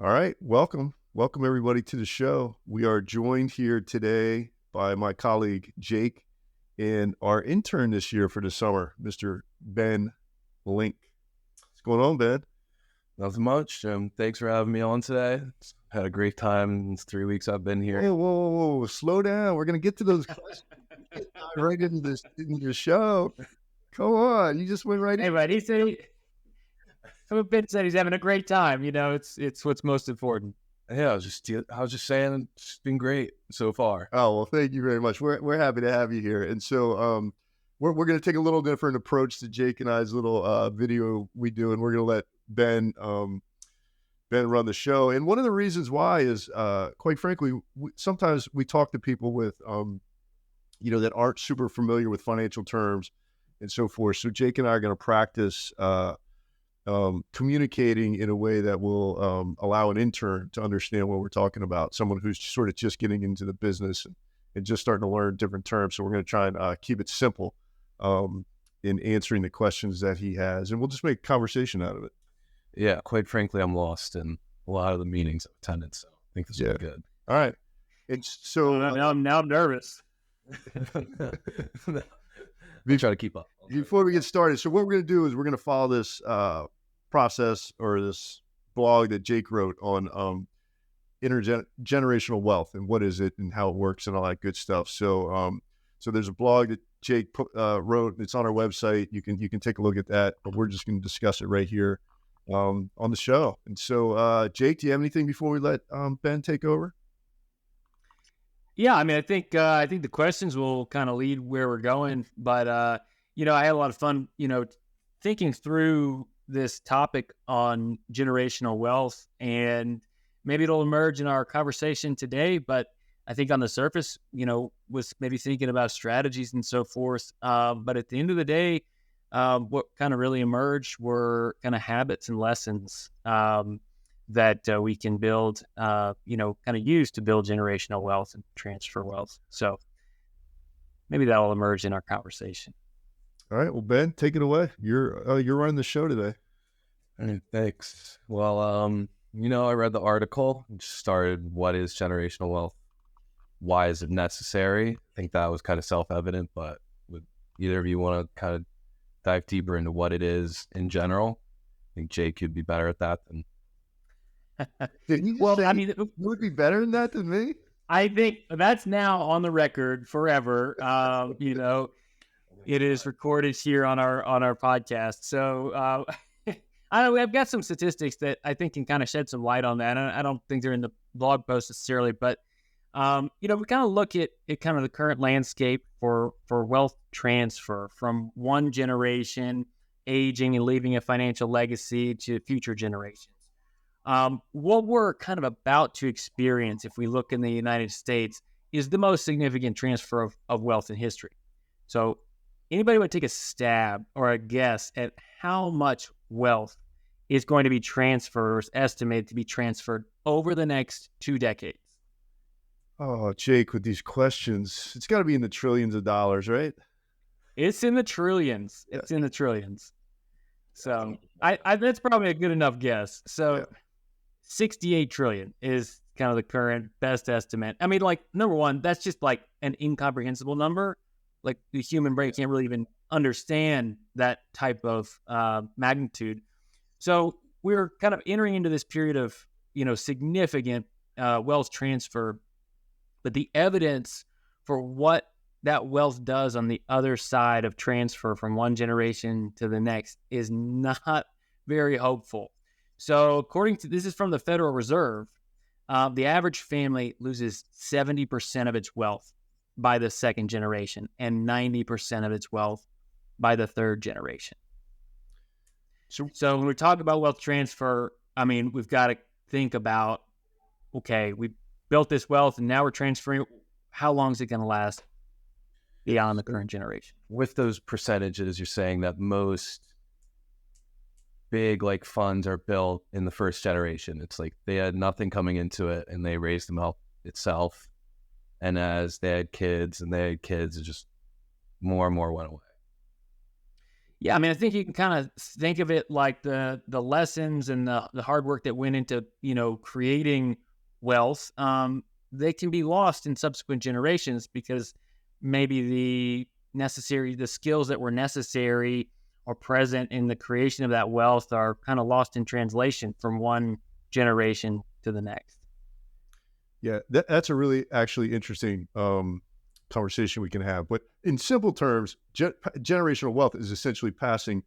All right, welcome. Welcome everybody to the show. We are joined here today by my colleague Jake and our intern this year for the summer, Mr. Ben Link. What's going on, Ben? Nothing much. Thanks for having me on today. Had a great time. It's 3 weeks I've been here. Whoa, slow down. We're gonna get to those questions. Right into the show. Come on, you just went right in. Hey, but he said Ben said he's having a great time. You know, it's what's most important. Yeah, I was just saying it's been great so far. Oh, well, thank you very much. We're happy to have you here. And so we're going to take a little different approach to Jake and I's little video we do, and we're going to let Ben run the show. And one of the reasons why is, quite frankly, sometimes we talk to people with, that aren't super familiar with financial terms and so forth. So Jake and I are going to practice communicating in a way that will allow an intern to understand what we're talking about, someone who's sort of just getting into the business and just starting to learn different terms. So we're going to try and keep it simple in answering the questions that he has, and we'll just make conversation out of it. Yeah, quite frankly, I'm lost in a lot of the meetings I've attended, so I think this will be good. All right. And so now I'm nervous. We try to keep up. Before we get started, so what we're going to do is we're going to follow this process or this blog that Jake wrote on intergenerational wealth and what is it and how it works and all that good stuff. So so there's a blog that Jake wrote. It's on our website. You can take a look at that, but we're just going to discuss it right here on the show. And so Jake, do you have anything before we let Ben take over? Yeah, I mean, I think the questions will kind of lead where we're going, but I had a lot of fun, thinking through this topic on generational wealth, and maybe it'll emerge in our conversation today. But I think on the surface, was maybe thinking about strategies and so forth. But at the end of the day, what kind of really emerged were kind of habits and lessons that we can build, kind of use to build generational wealth and transfer wealth. So maybe that will emerge in our conversation. All right. Well, Ben, take it away. You're running the show today. All right, thanks. Well, I read the article and started, what is generational wealth? Why is it necessary? I think that was kind of self-evident, but would either of you want to kind of dive deeper into what it is in general? I think Jake could be better at that than Well, I mean, you would be better than that than me. I think that's now on the record forever. It is recorded here on our podcast. So I don't know, I've got some statistics that I think can kind of shed some light on that. I don't think they're in the blog post necessarily, but we kind of look at kind of the current landscape for wealth transfer from one generation aging and leaving a financial legacy to future generations. What we're kind of about to experience, if we look in the United States, is the most significant transfer of wealth in history. So anybody would take a stab or a guess at how much wealth is going to be transferred or is estimated to be transferred over the next 2 decades? Oh, Jake, with these questions, it's got to be in the trillions of dollars, right? It's in the trillions. It's in the trillions. So I that's probably a good enough guess. So 68 trillion is kind of the current best estimate. I mean, like, number one, that's just like an incomprehensible number. Like, the human brain can't really even understand that type of magnitude. So we're kind of entering into this period of, significant wealth transfer. But the evidence for what that wealth does on the other side of transfer from one generation to the next is not very hopeful. So this is from the Federal Reserve, the average family loses 70% of its wealth by the second generation and 90% of its wealth by the third generation. So when we talk about wealth transfer, I mean, we've got to think about, okay, we built this wealth and now we're transferring. How long is it going to last beyond the current generation? With those percentages, you're saying that most big funds are built in the first generation. It's like they had nothing coming into it and they raised them up itself. And as they had kids, it just more and more went away. Yeah, I mean, I think you can kind of think of it like the lessons and the hard work that went into, creating wealth. They can be lost in subsequent generations because maybe the skills that were necessary or present in the creation of that wealth are kind of lost in translation from one generation to the next. Yeah, that's a really actually interesting conversation we can have. But in simple terms, generational wealth is essentially passing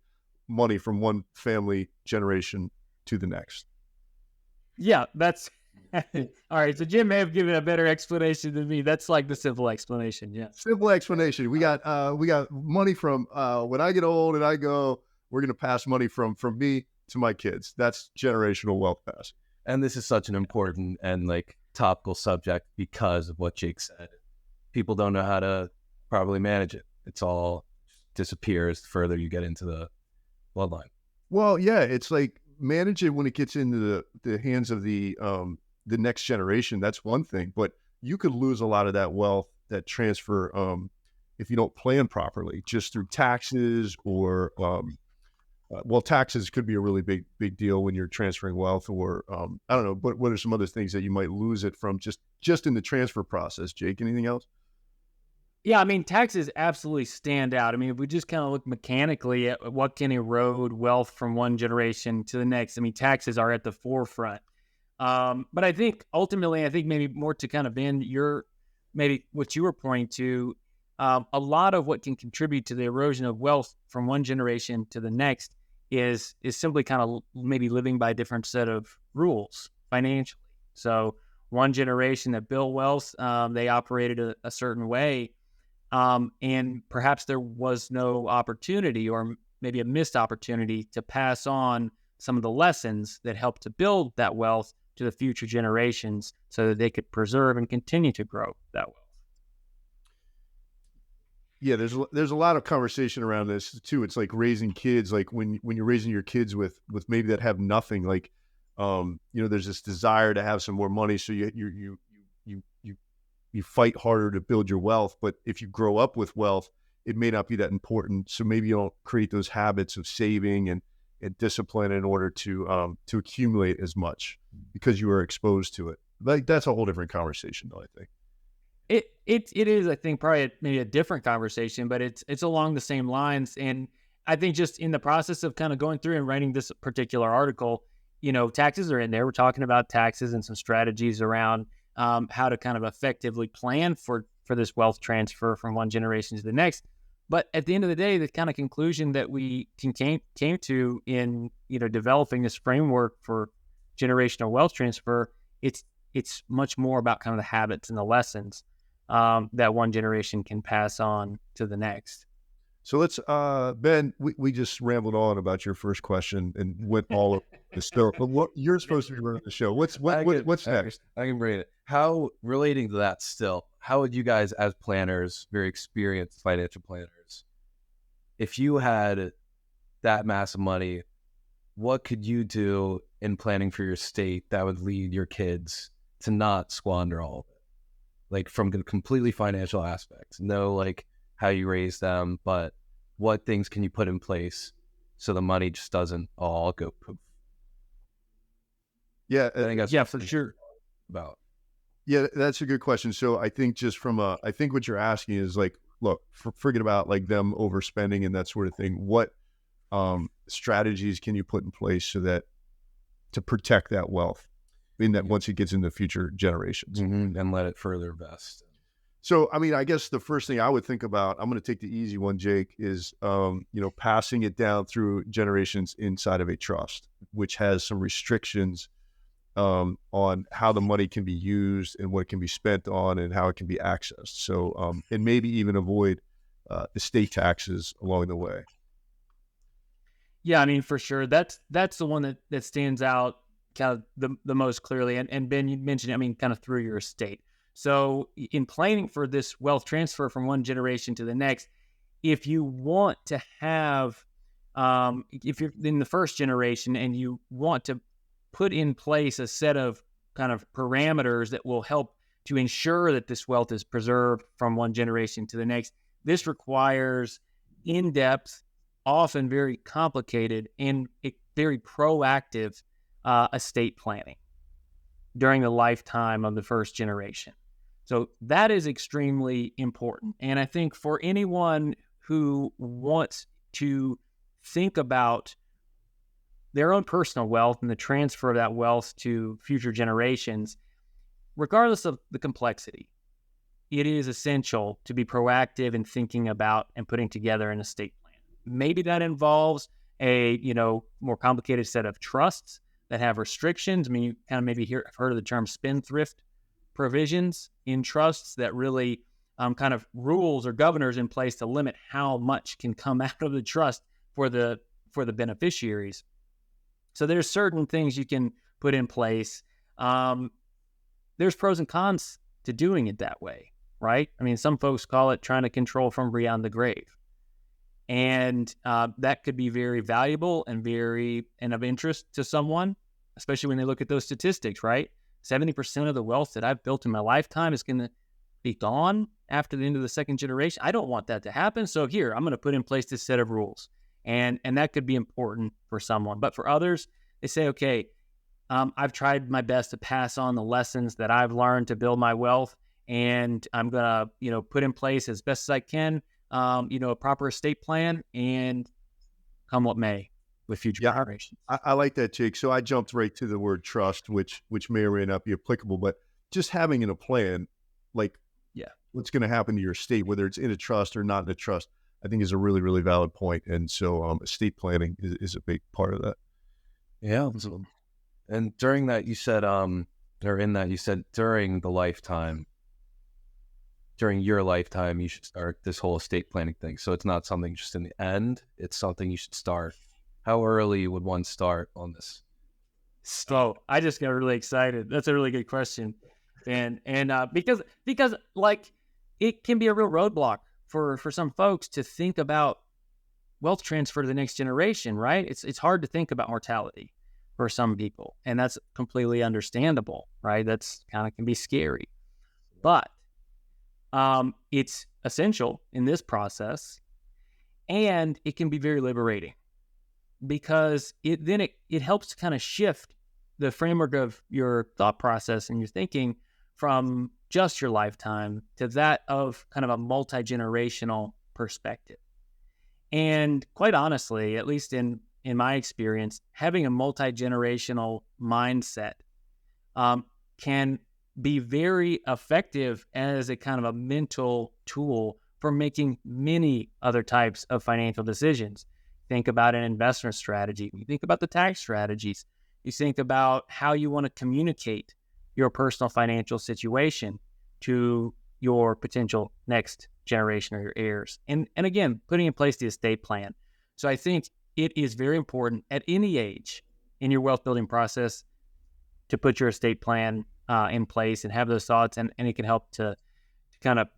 money from one family generation to the next. Yeah, that's all right. So Jim may have given a better explanation than me. That's like the simple explanation. Yeah. Simple explanation. We got money from when I get old and I go, we're going to pass money from me to my kids. That's generational wealth pass. And this is such an important and like topical subject because of what Jake said. People don't know how to properly manage it. It's all disappears the further you get into the bloodline. Well, yeah, it's like manage it when it gets into the hands of the next generation. That's one thing, but you could lose a lot of that wealth, that transfer, if you don't plan properly, just through taxes or taxes could be a really big deal when you're transferring wealth, or I don't know. But what are some other things that you might lose it from just in the transfer process? Jake, anything else? Yeah, I mean, taxes absolutely stand out. I mean, if we just kind of look mechanically at what can erode wealth from one generation to the next, I mean, taxes are at the forefront. But I think ultimately, maybe more to kind of bend maybe what you were pointing to, a lot of what can contribute to the erosion of wealth from one generation to the next is simply kind of maybe living by a different set of rules financially. So one generation that built wealth, they operated a certain way. And perhaps there was no opportunity or maybe a missed opportunity to pass on some of the lessons that helped to build that wealth to the future generations so that they could preserve and continue to grow that wealth. Yeah, there's a lot of conversation around this too. It's like raising kids, like when you're raising your kids with maybe that have nothing, like there's this desire to have some more money, so you fight harder to build your wealth. But if you grow up with wealth, it may not be that important. So maybe you don't create those habits of saving and discipline in order to accumulate as much because you were exposed to it. Like that's a whole different conversation, though, I think. It is, I think, probably maybe a different conversation, but it's along the same lines. And I think just in the process of kind of going through and writing this particular article, taxes are in there. We're talking about taxes and some strategies around how to kind of effectively plan for this wealth transfer from one generation to the next. But at the end of the day, the kind of conclusion that we came to in developing this framework for generational wealth transfer, it's much more about kind of the habits and the lessons that one generation can pass on to the next. So let's, Ben, we just rambled on about your first question and went all over the stuff. But what you're supposed to be running the show. What's next? I can bring it. How, relating to that still, how would you guys as planners, very experienced financial planners, if you had that mass of money, what could you do in planning for your estate that would lead your kids to not squander all of it? Like from the completely financial aspects, no like how you raise them, but what things can you put in place so the money just doesn't all go poof? Yeah, I think that's for sure. About. Yeah, that's a good question. So I think just from I think what you're asking is like, look, forget about like them overspending and that sort of thing. What strategies can you put in place so that to protect that wealth in that once it gets into future generations and let it further invest? So, I mean, I guess the first thing I would think about, I'm going to take the easy one, Jake, is, passing it down through generations inside of a trust, which has some restrictions on how the money can be used and what it can be spent on and how it can be accessed. So, and maybe even avoid estate taxes along the way. Yeah, I mean, for sure. That's the one that stands out kind of the most clearly. And Ben, you mentioned, I mean, kind of through your estate. So in planning for this wealth transfer from one generation to the next, if you want to have, if you're in the first generation and you want to put in place a set of kind of parameters that will help to ensure that this wealth is preserved from one generation to the next, this requires in-depth often very complicated and very proactive estate planning during the lifetime of the first generation. So that is extremely important. And I think for anyone who wants to think about their own personal wealth and the transfer of that wealth to future generations, regardless of the complexity, it is essential to be proactive in thinking about and putting together an estate plan. Maybe that involves a more complicated set of trusts that have restrictions. I mean, you kind of maybe have heard of the term spendthrift provisions in trusts that really kind of rules or governors in place to limit how much can come out of the trust for the beneficiaries. So there's certain things you can put in place. There's pros and cons to doing it that way, right? I mean, some folks call it trying to control from beyond the grave. And that could be very valuable and of interest to someone, especially when they look at those statistics, right? 70% of the wealth that I've built in my lifetime is going to be gone after the end of the second generation. I don't want that to happen. So here, I'm going to put in place this set of rules. And that could be important for someone. But for others, they say, okay, I've tried my best to pass on the lessons that I've learned to build my wealth. And I'm going to, put in place as best as I can, a proper estate plan, and come what may with future generations. I like that, Jake. So I jumped right to the word trust, which may or may not be applicable, but just having in a plan, like what's going to happen to your estate, whether it's in a trust or not in a trust, I think is a really, really valid point. And so estate planning is a big part of that. Yeah. And during that, you said, during your lifetime, you should start this whole estate planning thing. So it's not something just in the end, it's something you should start. How early would one start on this? So I just got really excited. That's a really good question. And because like it can be a real roadblock for some folks to think about wealth transfer to the next generation, right? It's hard to think about mortality for some people, and that's completely understandable, right? That's kind of can be scary, but it's essential in this process, and it can be very liberating because it helps to kind of shift the framework of your thought process and your thinking from just your lifetime to that of kind of a multi-generational perspective. And quite honestly, at least in my experience, having a multi-generational mindset can be very effective as a kind of a mental tool for making many other types of financial decisions. Think about an investment strategy. You think about the tax strategies. You think about how you want to communicate your personal financial situation to your potential next generation or your heirs. And again, putting in place the estate plan. So I think it is very important at any age in your wealth building process to put your estate plan in place and have those thoughts, and it can help to kind of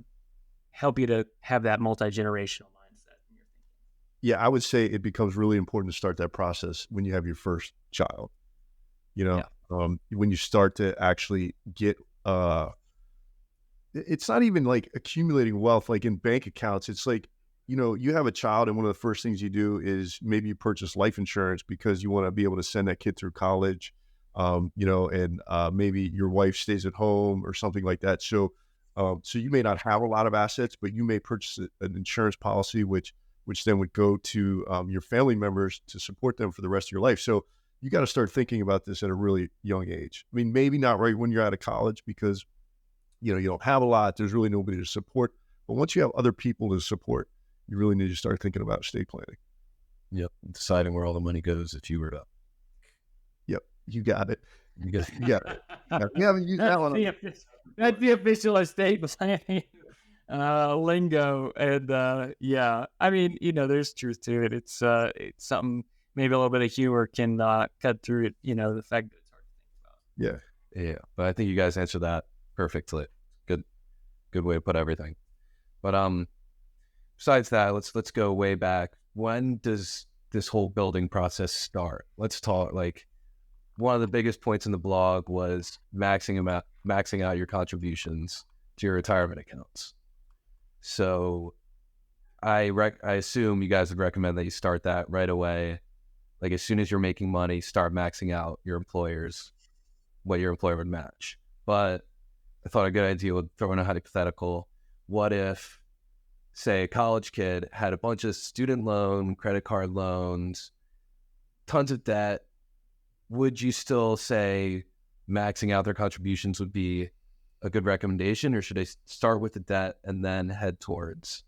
help you to have that multi-generational mindset. Yeah, I would say it becomes really important to start that process when you have your first child. When you start to actually get, it's not even like accumulating wealth, like in bank accounts. It's like, you have a child and one of the first things you do is maybe you purchase life insurance because you want to be able to send that kid through college, and maybe your wife stays at home or something like that. So you may not have a lot of assets, but you may purchase an insurance policy, which then would go to your family members to support them for the rest of your life. So you got to start thinking about this at a really young age. I mean, maybe not right when you're out of college because, you don't have a lot. There's really nobody to support. But once you have other people to support, you really need to start thinking about estate planning. Yep. Deciding where all the money goes if you were to. Yep. You got it. You got it. We haven't used that one. That's the official estate planning lingo. And I mean, there's truth to it. It's something, maybe a little bit of humor can cut through it, the fact that it's hard to think about. Yeah. But I think you guys answered that perfectly. Good way to put everything. But besides that, let's go way back. When does this whole building process start? Let's talk, like, one of the biggest points in the blog was maxing out your contributions to your retirement accounts. So I assume you guys would recommend that you start that right away. Like as soon as you're making money, start maxing out what your employer would match. But I thought a good idea would throw in a hypothetical. What if, say, a college kid had a bunch of student loan, credit card loans, tons of debt? Would you still say maxing out their contributions would be a good recommendation, or should I start with the debt and then head towards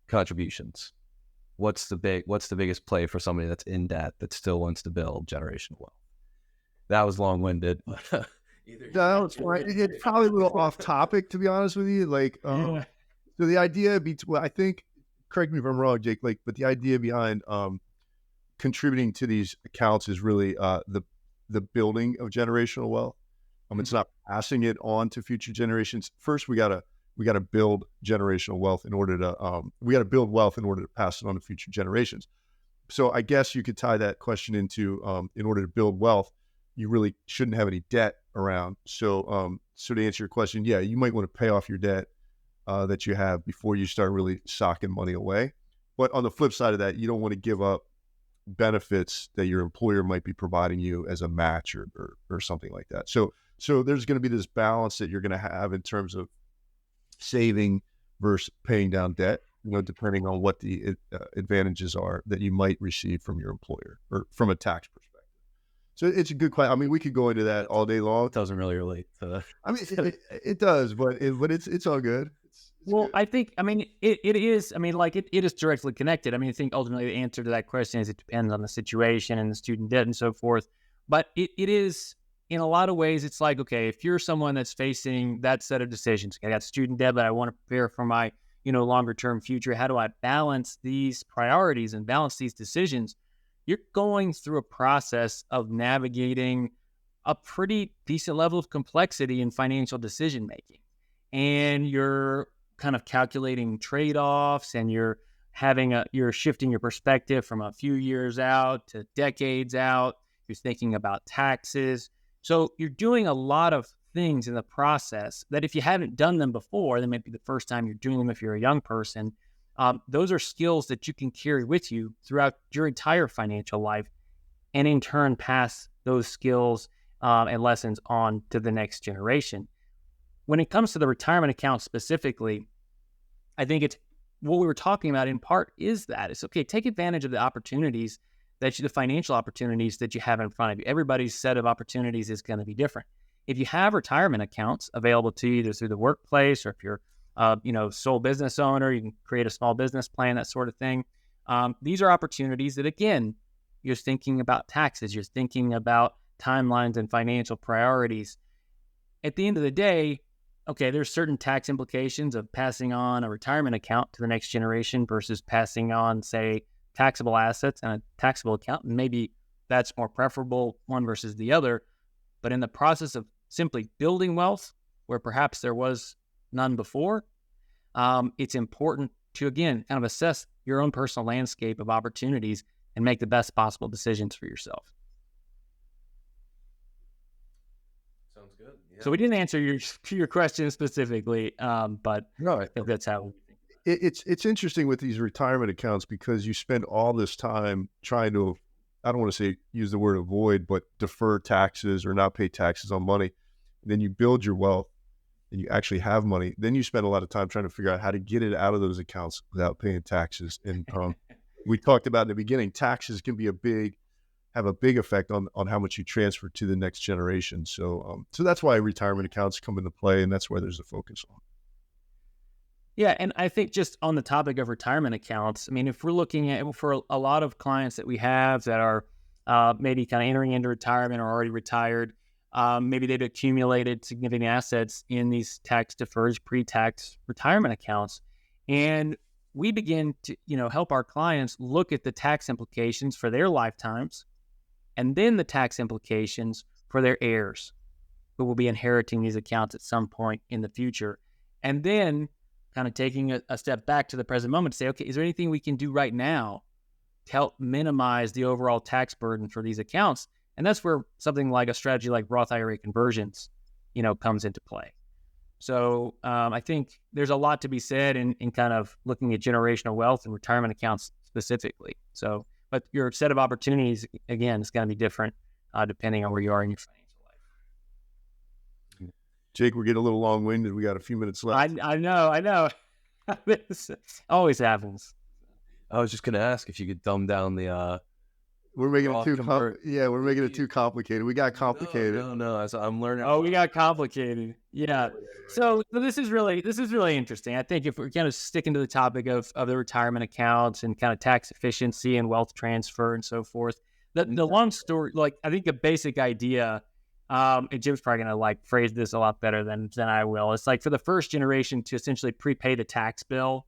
contributions? What's the biggest play for somebody that's in debt that still wants to build generational wealth? That was long-winded. No, it's fine. It's probably a little off topic, to be honest with you. Like, so the idea I think, correct me if I'm wrong, Jake, like, but the idea behind contributing to these accounts is really the building of generational wealth. It's not passing it on to future generations. First, we gotta build generational wealth in order to we gotta build wealth in order to pass it on to future generations. So I guess you could tie that question into in order to build wealth, you really shouldn't have any debt around. So so to answer your question, yeah, you might want to pay off your debt that you have before you start really socking money away. But on the flip side of that, you don't want to give up benefits that your employer might be providing you as a match or something like that. So there's going to be this balance that you're going to have in terms of saving versus paying down debt, depending on what the advantages are that you might receive from your employer or from a tax perspective. So it's a good question. I mean, we could go into that all day long. It doesn't really relate to that. I mean, it does, but it's all good. It's well, good. I think, I mean, it is, I mean, like it is directly connected. I mean, I think ultimately the answer to that question is it depends on the situation and the student debt and so forth. But it is, in a lot of ways, it's like, okay, if you're someone that's facing that set of decisions, I got student debt, but I want to prepare for my, longer term future. How do I balance these priorities and balance these decisions? You're going through a process of navigating a pretty decent level of complexity in financial decision making. And you're kind of calculating trade-offs, and you're shifting your perspective from a few years out to decades out. You're thinking about taxes. So you're doing a lot of things in the process that if you haven't done them before, then might be the first time you're doing them if you're a young person. Those are skills that you can carry with you throughout your entire financial life, and in turn pass those skills and lessons on to the next generation. When it comes to the retirement account specifically, I think it's what we were talking about in part is that it's okay, take advantage of the opportunities the financial opportunities that you have in front of you. Everybody's set of opportunities is going to be different. If you have retirement accounts available to you either through the workplace, or if you're sole business owner, you can create a small business plan, that sort of thing. These are opportunities that, again, you're thinking about taxes, you're thinking about timelines and financial priorities. At the end of the day, okay, there's certain tax implications of passing on a retirement account to the next generation versus passing on, say, taxable assets and a taxable account. And maybe that's more preferable, one versus the other. But in the process of simply building wealth, where perhaps there was none before, it's important to, again, kind of assess your own personal landscape of opportunities and make the best possible decisions for yourself. Sounds good. Yeah. So we didn't answer your question specifically, but No, I think that's how. It's interesting with these retirement accounts because you spend all this time trying to, I don't want to say use the word avoid, but defer taxes or not pay taxes on money. And then you build your wealth and you actually have money. Then you spend a lot of time trying to figure out how to get it out of those accounts without paying taxes. And we talked about in the beginning, taxes can be have a big effect on how much you transfer to the next generation. So that's why retirement accounts come into play, and that's why there's a focus on. Yeah, and I think just on the topic of retirement accounts, I mean, if we're looking at, for a lot of clients that we have that are maybe kind of entering into retirement or already retired, maybe they've accumulated significant assets in these tax-deferred, pre-tax retirement accounts. And we begin to, help our clients look at the tax implications for their lifetimes, and then the tax implications for their heirs who will be inheriting these accounts at some point in the future. And then kind of taking a step back to the present moment to say, okay, is there anything we can do right now to help minimize the overall tax burden for these accounts? And that's where something like a strategy like Roth IRA conversions, comes into play. So I think there's a lot to be said in kind of looking at generational wealth and retirement accounts specifically. So, but your set of opportunities, again, is going to be different depending on where you are in your financial life. Jake, we're getting a little long-winded. We got a few minutes left. I know. This always happens. I was just gonna ask if you could dumb down the. We're making it Roth too convert- we're making it too complicated. We got complicated. No. As I'm learning. Oh, we got complicated. Yeah. So this is really interesting. I think if we're kind of sticking to the topic of the retirement accounts and kind of tax efficiency and wealth transfer and so forth, the long story, like I think the basic idea, and Jim's probably gonna like phrase this a lot better than I will. It's like for the first generation to essentially prepay the tax bill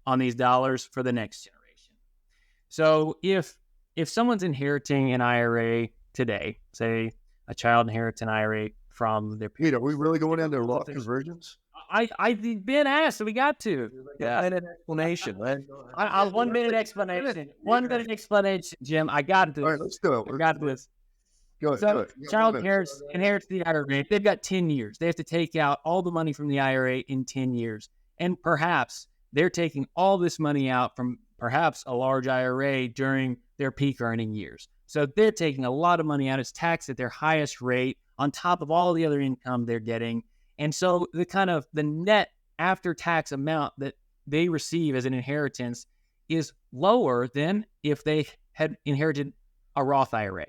on these dollars for the next generation. So if someone's inheriting an IRA today, say a child inherits an IRA from their Pete, are we really going down to Roth conversions? I've been asked, so we got to. Yeah, an explanation. I 1 minute explanation. 1 minute explanation, Jim. I got this. All right, let's do it. I got this. Go ahead. So child inherits the IRA. They've got 10 years. They have to take out all the money from the IRA in 10 years. And perhaps they're taking all this money out from perhaps a large IRA during their peak earning years. So they're taking a lot of money out. It's taxed at their highest rate on top of all the other income they're getting. And so the net after tax amount that they receive as an inheritance is lower than if they had inherited a Roth IRA,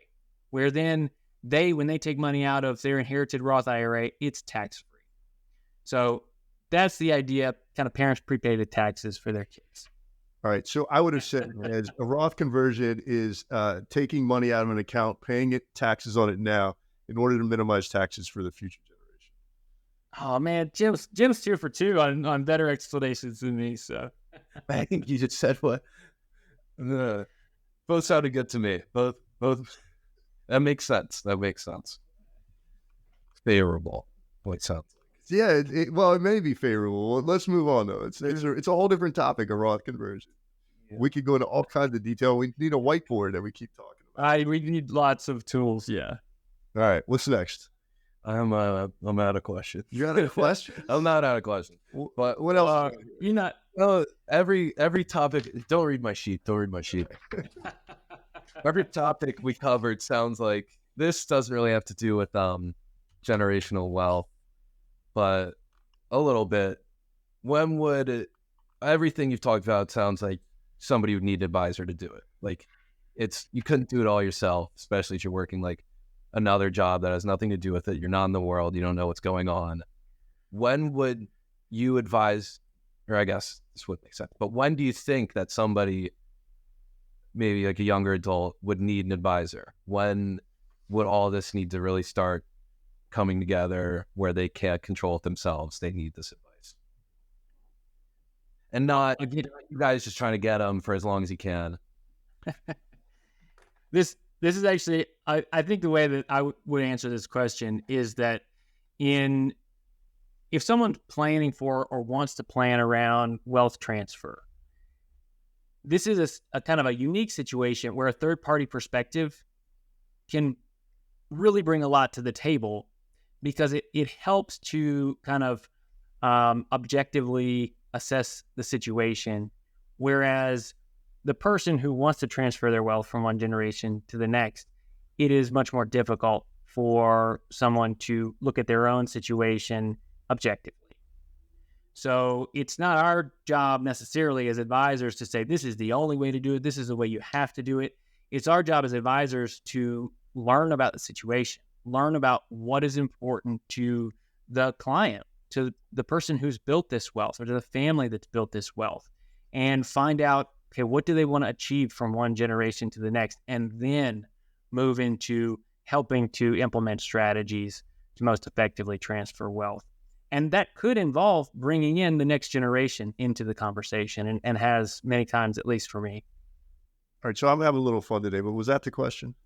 where then when they take money out of their inherited Roth IRA, it's tax free. So that's the idea. Kind of parents prepay the taxes for their kids. All right. So I would have said as a Roth conversion is taking money out of an account, paying it taxes on it now in order to minimize taxes for the future generation. Oh man, Jim's 2 for 2 on better explanations than me. So I think you just said what? Both sounded good to me. Both. That makes sense. Favorable. What sounds like. Yeah. It may be favorable. Well, let's move on though. It's a whole different topic, a Roth conversion. Yeah. We could go into all kinds of detail. We need a whiteboard that we keep talking about. We need lots of tools. Yeah. All right. What's next? I'm out of question. You're out of question? I'm not out of question. But what else? You're not. Oh, every topic. Don't read my sheet. Every topic we covered sounds like this doesn't really have to do with generational wealth, but a little bit. When would everything you've talked about sounds like somebody would need an advisor to do it? Like you couldn't do it all yourself, especially if you're working like another job that has nothing to do with it. You're not in the world. You don't know what's going on. When would you advise, or I guess this would make sense, but when do you think that somebody, maybe like a younger adult, would need an advisor? When would all this need to really start coming together where they can't control it themselves? They need this advice. And not you guys just trying to get them for as long as you can. This is actually, I think the way that I would answer this question is that if someone's planning for or wants to plan around wealth transfer, this is a kind of a unique situation where a third-party perspective can really bring a lot to the table because it helps to kind of objectively assess the situation, whereas the person who wants to transfer their wealth from one generation to the next, it is much more difficult for someone to look at their own situation objectively. So it's not our job necessarily as advisors to say, this is the only way to do it, this is the way you have to do it. It's our job as advisors to learn about the situation, learn about what is important to the client, to the person who's built this wealth, or to the family that's built this wealth, and find out, okay, what do they want to achieve from one generation to the next, and then move into helping to implement strategies to most effectively transfer wealth. And that could involve bringing in the next generation into the conversation, and has many times, at least for me. All right, so I'm having a little fun today, but was that the question?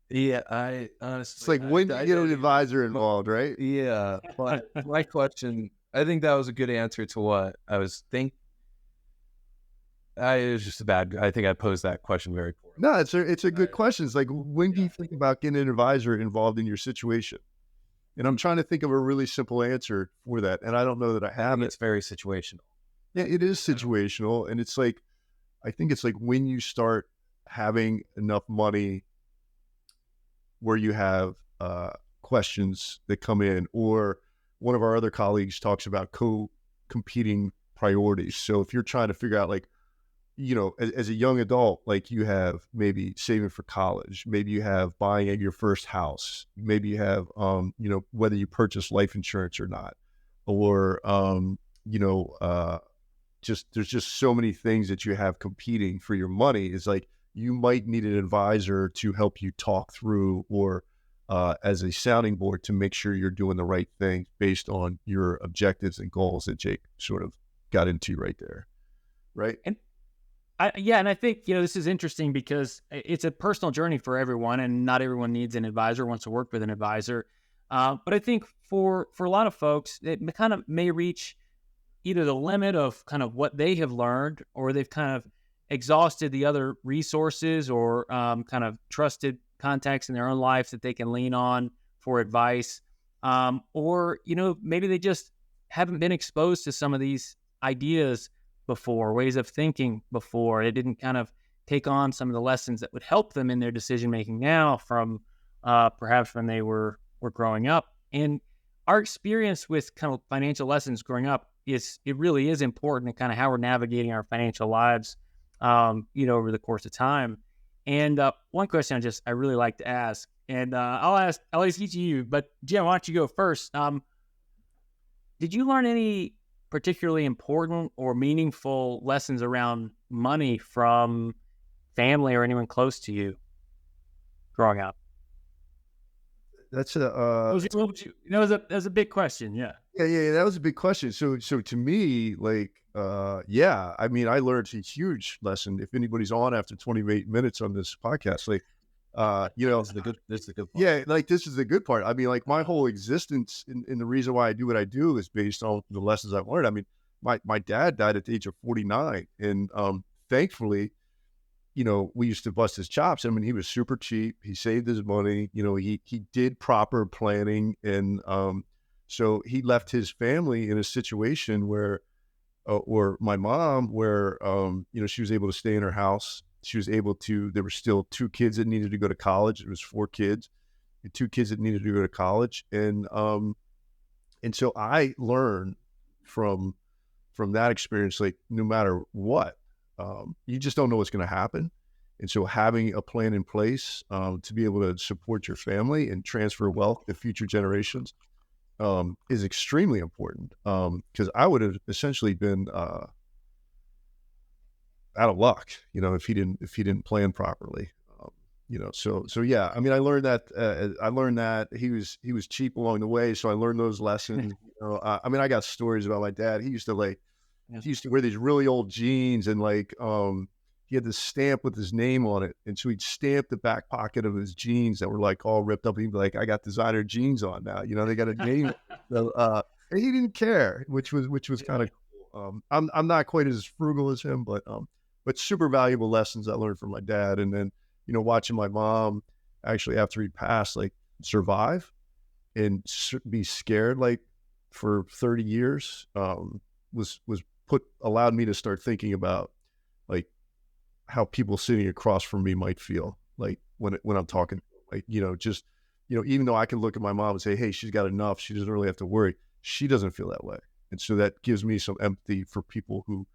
Yeah, I honestly... It's like, when do you get an advisor involved, right? Yeah, but my question, I think that was a good answer to what I was thinking. It was just I think I posed that question very poorly. No, it's a good question. It's like, when do you think about getting an advisor involved in your situation? And I'm trying to think of a really simple answer for that. And I don't know that I have it. It's very situational. Yeah, it is situational. And it's like, I think it's like when you start having enough money where you have questions that come in, or one of our other colleagues talks about competing priorities. So if you're trying to figure out, like, as a young adult, like you have maybe saving for college, maybe you have buying your first house, maybe you have, whether you purchase life insurance or not, or, there's just so many things that you have competing for your money. Is like, you might need an advisor to help you talk through, or as a sounding board to make sure you're doing the right thing based on your objectives and goals that Jake sort of got into right there. Right. And I think, this is interesting because it's a personal journey for everyone, and not everyone needs an advisor, wants to work with an advisor. But I think for a lot of folks, it kind of may reach either the limit of kind of what they have learned, or they've kind of exhausted the other resources, or kind of trusted contacts in their own life that they can lean on for advice. Or, maybe they just haven't been exposed to some of these ideas before, ways of thinking before. They didn't kind of take on some of the lessons that would help them in their decision making now from perhaps when they were growing up. And our experience with kind of financial lessons growing up it really is important in kind of how we're navigating our financial lives, over the course of time. And one question I really like to ask, and I'll ask each of you, but Jim, why don't you go first? Did you learn any particularly important or meaningful lessons around money from family or anyone close to you growing up? That's that was a big question. Yeah. Yeah. That was a big question. So to me, like, I mean, I learned a huge lesson. If anybody's on after 28 minutes on this podcast, like, this is the good part. Yeah, like, this is the good part. I mean, like, my whole existence and the reason why I do what I do is based on the lessons I've learned. I mean, my dad died at the age of 49, and thankfully, we used to bust his chops. I mean, he was super cheap. He saved his money. He did proper planning, and so he left his family in a situation where, or my mom, where she was able to stay in her house. She was able to, there were still 2 kids that needed to go to college. It was 4 kids, 2 kids that needed to go to college. And so I learned from that experience, like, no matter what, you just don't know what's going to happen. And so having a plan in place to be able to support your family and transfer wealth to future generations is extremely important. Because I would have essentially been out of luck, if he didn't plan properly. So yeah, I mean, I learned that he was cheap along the way. So I learned those lessons. I mean, I got stories about my dad. He used to wear these really old jeans, and like, he had this stamp with his name on it. And so he'd stamp the back pocket of his jeans that were like all ripped up. He'd be like, I got designer jeans on now, they got a name. So, and he didn't care, which was kind of cool. I'm not quite as frugal as him, but super valuable lessons I learned from my dad. And then, watching my mom actually, after he passed, like, survive and be scared, like, for 30 years, allowed me to start thinking about, like, how people sitting across from me might feel, like, when I'm talking, like, even though I can look at my mom and say, hey, she's got enough, she doesn't really have to worry. She doesn't feel that way. And so that gives me some empathy for people who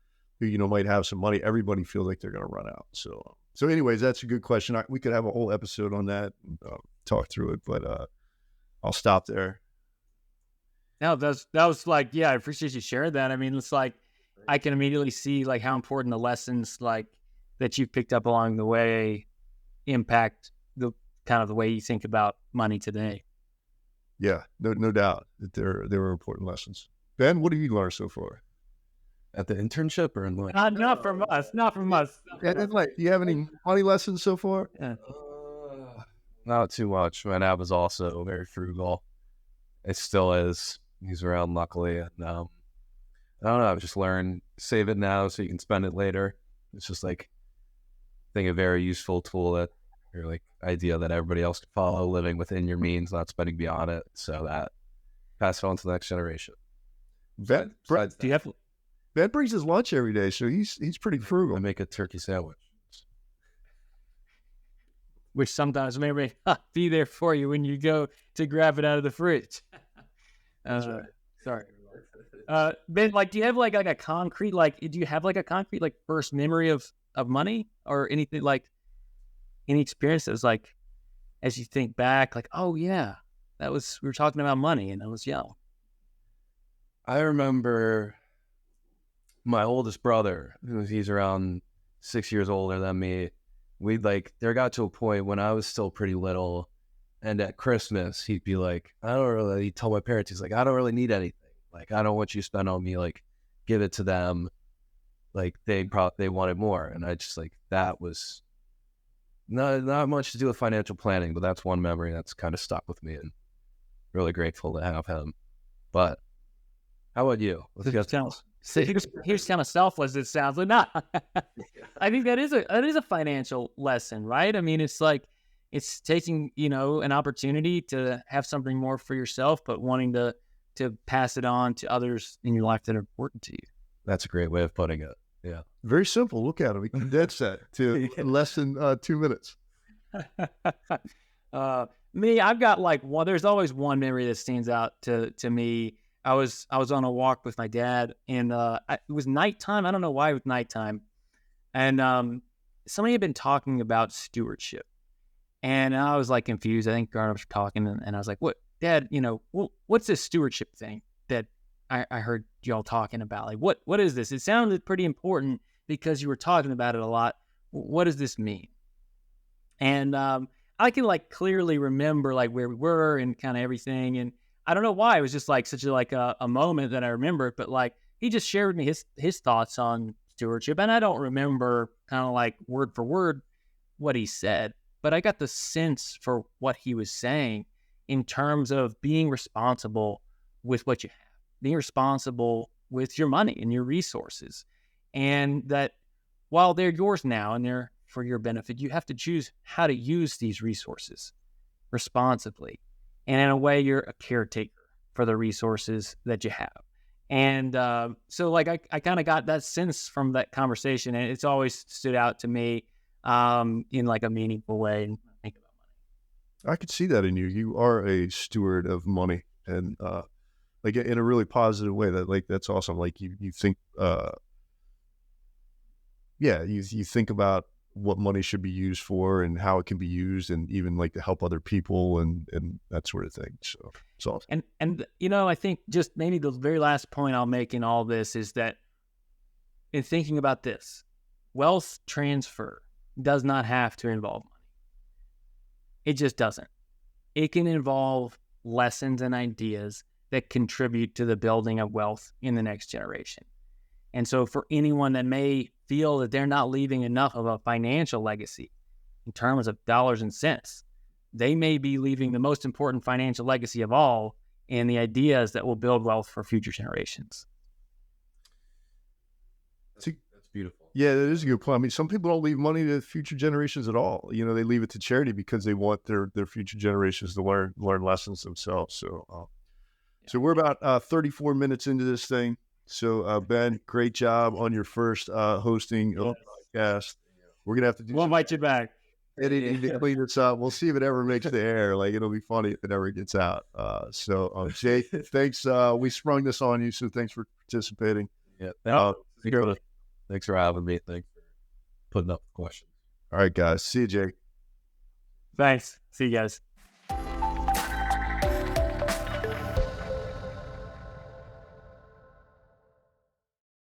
might have some money. Everybody feels like they're going to run out. So anyways, that's a good question. We could have a whole episode on that and talk through it, but I'll stop there. No, that was like, yeah, I appreciate you sharing that. I mean, it's like, I can immediately see, like, how important the lessons, like, that you've picked up along the way impact the kind of the way you think about money today. Yeah, no doubt that there were important lessons. Ben, what have you learned so far? At the internship or in life? Not from us. And like, do you have any money lessons so far? Yeah. Not too much. My dad was also very frugal. It still is. He's around, luckily. And I don't know. I've just learned, save it now so you can spend it later. It's just, like, I think, a very useful tool that your like idea that everybody else can follow, living within your means, not spending beyond it, so that pass it on to the next generation. Ben, Do you have? Ben brings his lunch every day, so he's pretty frugal. I make a turkey sandwich. Which sometimes may be there for you when you go to grab it out of the fridge. That's right. Sorry. Ben, like, do you have like a concrete, like, do you have like a concrete, like, first memory of money or anything, like any experiences, like, as you think back, like, oh yeah, we were talking about money and I was young. I remember my oldest brother, he's around 6 years older than me. There got to a point when I was still pretty little, and at Christmas, he'd be like, he'd tell my parents, he's like, I don't really need anything. Like, I don't want you to spend on me, like, give it to them. Like, they wanted more. And I just, like, that was not much to do with financial planning, but that's one memory that's kind of stuck with me, and really grateful to have him. But how about you? Here's kind of selfless. It sounds like not. I think that is a financial lesson, right? I mean, it's like it's taking an opportunity to have something more for yourself, but wanting to pass it on to others in your life that are important to you. That's a great way of putting it. Yeah, very simple. Look at him; he condensed that to less than 2 minutes. Me, I've got like one. There's always one memory that stands out to me. I was on a walk with my dad, and it was nighttime. I don't know why it was nighttime, and somebody had been talking about stewardship, and I was like confused. I think grown-ups were talking, and I was like, "What, Dad? What's this stewardship thing that I heard y'all talking about? Like, what is this? It sounded pretty important because you were talking about it a lot. What does this mean?" And I can like clearly remember like where we were and kind of everything, and I don't know why. It was just like such a moment that I remember. But like he just shared with me his thoughts on stewardship, and I don't remember kind of like word for word what he said, but I got the sense for what he was saying in terms of being responsible with what you have, being responsible with your money and your resources, and that while they're yours now and they're for your benefit, you have to choose how to use these resources responsibly. And in a way, you're a caretaker for the resources that you have. And so like I kind of got that sense from that conversation, and it's always stood out to me in like a meaningful way. And think about money. I could see that in you. You are a steward of money, and like in a really positive way. That's awesome. Like you think, you think about what money should be used for and how it can be used, and even like to help other people and that sort of thing. So it's awesome. And I think just maybe the very last point I'll make in all this is that in thinking about this, wealth transfer does not have to involve money. It just doesn't. It can involve lessons and ideas that contribute to the building of wealth in the next generation. And so for anyone that may feel that they're not leaving enough of a financial legacy in terms of dollars and cents, they may be leaving the most important financial legacy of all in the ideas that will build wealth for future generations. That's beautiful. Yeah, that is a good point. I mean, some people don't leave money to future generations at all. They leave it to charity because they want their future generations to learn lessons themselves. So, so we're about 34 minutes into this thing. So, Ben, great job on your first hosting of the podcast. We're going to have to do We'll invite you back. Editing to clean this up. We'll see if it ever makes the air. Like, it'll be funny if it ever gets out. Jake, thanks. We sprung this on you, so thanks for participating. Yeah. Thanks for having me. Thanks for putting up the questions. All right, guys. See you, Jake. Thanks. See you guys.